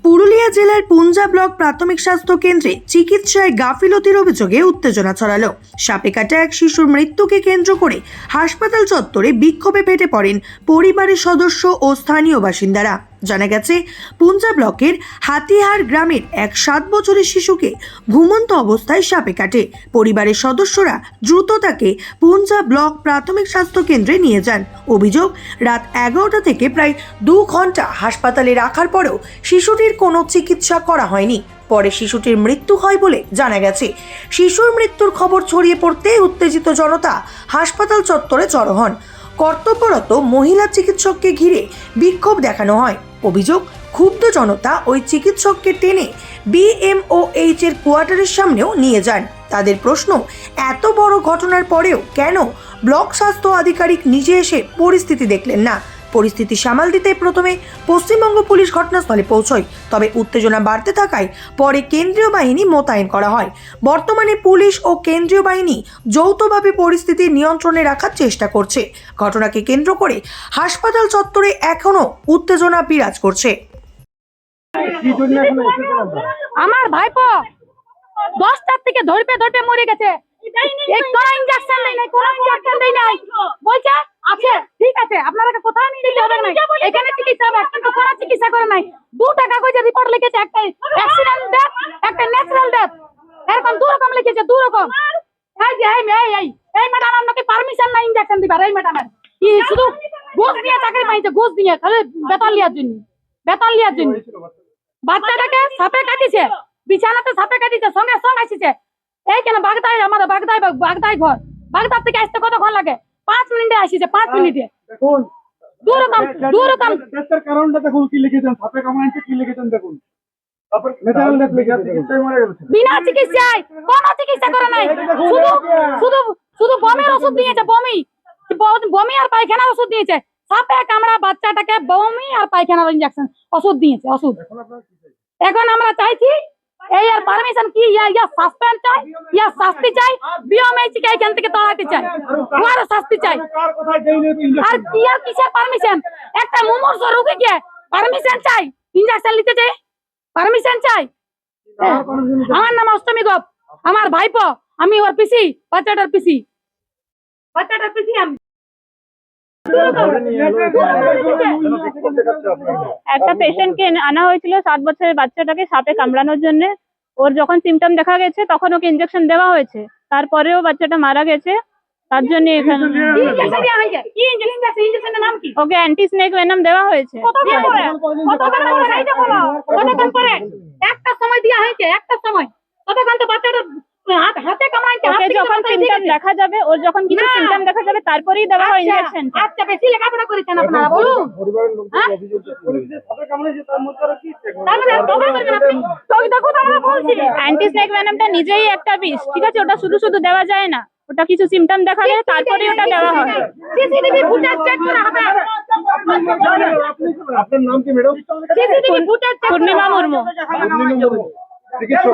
পুরুলিয়া জেলার পুঞ্জা ব্লক প্রাথমিক স্বাস্থ্য কেন্দ্রে চিকিৎসায় গাফিলতির অভিযোগে উত্তেজনা ছড়ালো। সাপে কাটা এক শিশুর মৃত্যুকে কেন্দ্র করে হাসপাতাল চত্বরে বিক্ষোভে ফেটে পড়েন পরিবারের সদস্য ও স্থানীয় বাসিন্দারা। জানা গেছে, পুঞ্জা ব্লকের হাতিহার গ্রামের এক 7 বছরের শিশুকে ঘুমন্ত অবস্থায় সাপে কাটে। পরিবারের সদস্যরা দ্রুত তাকে পুঞ্জা ব্লক প্রাথমিক স্বাস্থ্য কেন্দ্রে নিয়ে যান। অভিযোগ, রাত 11টা থেকে প্রায় 2 ঘন্টা হাসপাতালে রাখার পরেও শিশুটির কোনো চিকিৎসা করা হয়নি। পরে শিশুটির মৃত্যু হয় বলে জানা গেছে। শিশুর মৃত্যুর খবর ছড়িয়ে পড়তে উত্তেজিত জনতা হাসপাতাল চত্বরে জড়ো হন। কর্তব্যরত মহিলা চিকিৎসককে ঘিরে বিক্ষোভ দেখানো হয়। অভিযোগ, ক্ষুব্ধ জনতা ওই চিকিৎসককে টেনে BMOH এর কোয়ার্টারের সামনেও নিয়ে যান। তাদের প্রশ্ন, এত বড় ঘটনার পরেও কেন ব্লক স্বাস্থ্য আধিকারিক নিজে এসে পরিস্থিতি দেখলেন না? পরিস্থিতি সামাল দিতে প্রথমে পশ্চিমবঙ্গ পুলিশ ঘটনাস্থলে পৌঁছয়, তবে উত্তেজনা বাড়তে থাকায় পরে কেন্দ্রীয় বাহিনী মোতায়েন করা হয়। বর্তমানে পুলিশ ও কেন্দ্রীয় বাহিনী যৌথভাবে পরিস্থিতি নিয়ন্ত্রণে রাখার চেষ্টা করছে। ঘটনাকে কেন্দ্র করে হাসপাতাল চত্বরে এখনো উত্তেজনা বিরাজ করছে। আমার ভাইপো 10টার থেকে ধরপে মরে গেছে। কোনো ইনজেকশন নাই, কোনো ইনজেকশন দেই নাই। বলছে আছে, ঠিক আছে, আপনারা কোথাও নিয়ে যেতে হবে না, এখানে চিকিৎসা হবে, কিন্তু কোনো চিকিৎসা করে নাই। 2টা কাগজে রিপোর্ট লিখেছে, একটা অ্যাক্সিডেন্ট ডেথ, একটা ন্যাচারাল ডেথ, এরকম 2 রকম লিখেছে, 2 রকম। এই যে এই ম্যাডাম, আপনাকে পারমিশন নাই ইনজেকশন দিবার। এই ম্যাডামের কি শুধু ঘুষ দিয়ে চাকরি পাইছে, ঘুষ দিয়ে খালি বেতন লিয়ার জন্য। বাচ্চাটাকে সাপে কাটিছে, বিছানাতে সাপে কাটিছে, সঙ্গে আসিছে। এই কেন বাগদাই, আমাদের বাগদাই ঘর, বাগদার থেকে আসতে কতক্ষণ লাগে? 5 মিনিটে আসিছে, 5 মিনিটে। দেখুন, 2 রকম টেস্টের কারণটা দেখুন, কি লিখেছেন সাপে কামড়াচ্ছে, কি লিখেছেন দেখুন। ন্যাচারাল ডেথ লিখে চিকিৎসায় মারা গেছে, বিনা চিকিৎসায়, কোনো চিকিৎসা করে নাই। শুধু বমির ওষুধ দিয়েছে, বমি আর পায়খানার ওষুধ দিয়েছে। সাপে কামড়া বাচ্চাটাকে বমি আর পায়খানার ইনজেকশন ওষুধ দিয়েছে, ওষুধ। এখন আমরা চাইছি এই আর পারমিশন কি, ইয়া সাসপেন্ড চাই, ইয়া শাস্তি চাই, BMOH কে এখান থেকে তাড়াতে চাই, ওর শাস্তি চাই। আর কি আর কিসের পারমিশন? একটা মুমূর্ষু রোগীকে পারমিশন চাই, ইনজেকশন নিতে চাই, পারমিশন চাই। আমার নাম অষ্টমী গোপ, আমার ভাইপো, আমি ওর পিসি, বাচ্চাটার পিসি আমি। একটা পেশেন্টকে আনা হয়েছিল, 7 বছরের বাচ্চাটাকে সাপে কামড়ানোর জন্য। ওর যখন সিমটম দেখা গেছে তখন ওকে ইনজেকশন দেওয়া হয়েছে, তারপরেও বাচ্চাটা মারা গেছে। তার জন্য এখানে ওকে অ্যান্টি স্নেক ভেনাম দেওয়া হয়েছে। একটা সময় দেওয়া হয়েছে, একটা সময় কতক্ষণ তো বাচ্চাটা হাতে কামড়াইছে। ওকে যখন সিমটম দেখা যাবে, ওর যখন কিছু সিমটম দেখা যাবে, তারপরেই দেওয়া হয় ইনজেকশন। আচ্ছা, বেশি লেখাপড়া করেছেন আপনারা, বলুন। অ্যান্টি স্নেক ভেনামটা নিজেই একটা বিষ, ঠিক আছে? ওটা শুধু দেওয়া যায় না, ওটা কিছু সিমটম দেখা গেলে তারপরেই ওটা দেওয়া হয়। সিসিটিভি ফুটেজ চেক করা হবে। আপনার নাম কি ম্যাডাম? সিসিটিভি ফুটেজ পূর্ণিমা মুর্মু। চিকিৎসক।